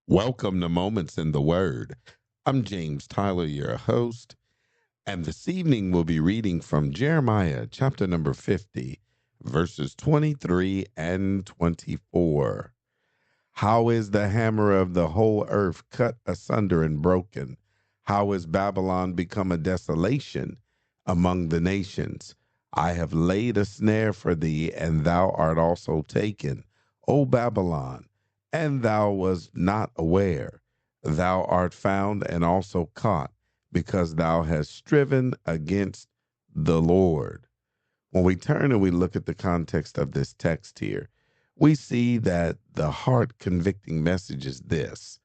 Welcome to Moments in the Word. I'm James Tyler, your host, and this evening we'll be reading from Jeremiah chapter number 50, verses 23 and 24. How is the hammer of the whole earth cut asunder and broken? How is Babylon become a desolation among the nations? I have laid a snare for thee, and thou art also taken, O Babylon, and thou wast not aware. Thou art found and also caught, because thou hast striven against the Lord. When we turn and we look at the context of this text here, we see that the heart convicting message is this: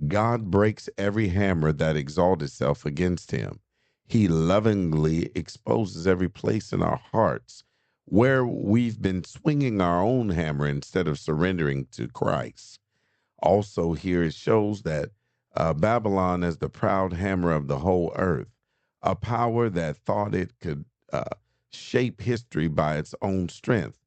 God breaks every hammer that exalts itself against him. He lovingly exposes every place in our hearts where we've been swinging our own hammer instead of surrendering to Christ. Also, here it shows that Babylon is the proud hammer of the whole earth, a power that thought it could shape history by its own strength.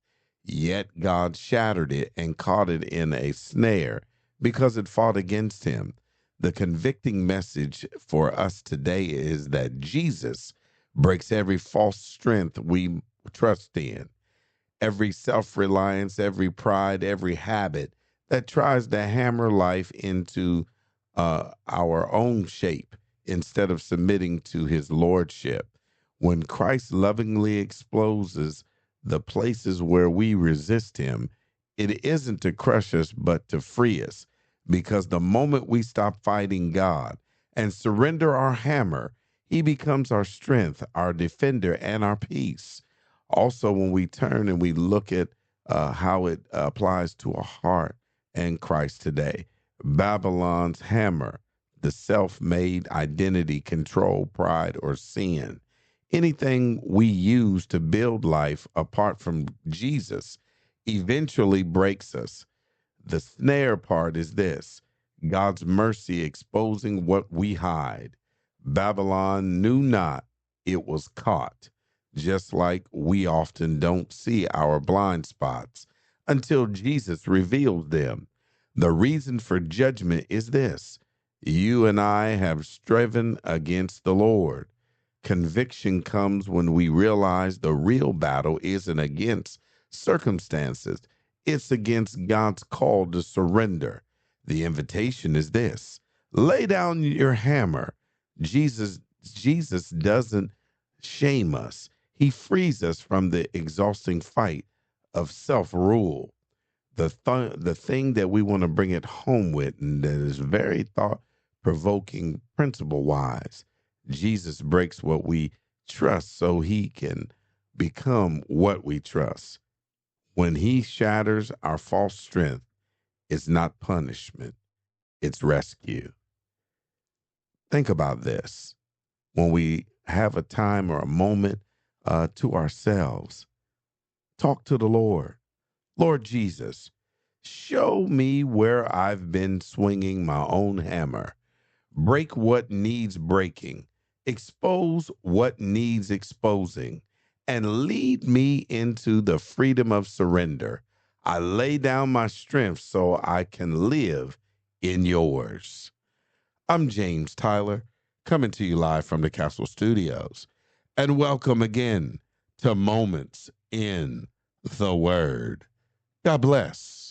Yet God shattered it and caught it in a snare because it fought against him. The convicting message for us today is that Jesus breaks every false strength we trust in, every self reliance, every pride, every habit that tries to hammer life into our own shape instead of submitting to his lordship. When Christ lovingly exposes the places where we resist him, it isn't to crush us, but to free us. Because the moment we stop fighting God and surrender our hammer, he becomes our strength, our defender, and our peace. Also, when we turn and we look at how it applies to our heart and Christ today, Babylon's hammer, the self made identity, control, pride, or sin. Anything we use to build life apart from Jesus eventually breaks us. The snare part is this: God's mercy exposing what we hide. Babylon knew not it was caught, just like we often don't see our blind spots until Jesus reveals them. The reason for judgment is this: you and I have striven against the Lord. Conviction comes when we realize the real battle isn't against circumstances, it's against God's call to surrender. The invitation is this: lay down your hammer. Jesus doesn't shame us. He frees us from the exhausting fight of self-rule. The thing that we want to bring it home with, and that is very thought-provoking principle-wise. Jesus breaks what we trust so he can become what we trust. When he shatters our false strength, it's not punishment, it's rescue. Think about this. When we have a time or a moment to ourselves, talk to the Lord. Lord Jesus, show me where I've been swinging my own hammer. Break what needs breaking, expose what needs exposing, and lead me into the freedom of surrender. I lay down my strength so I can live in yours. I'm James Tyler, coming to you live from the Castle Studios, and welcome again to Moments in the Word. God bless.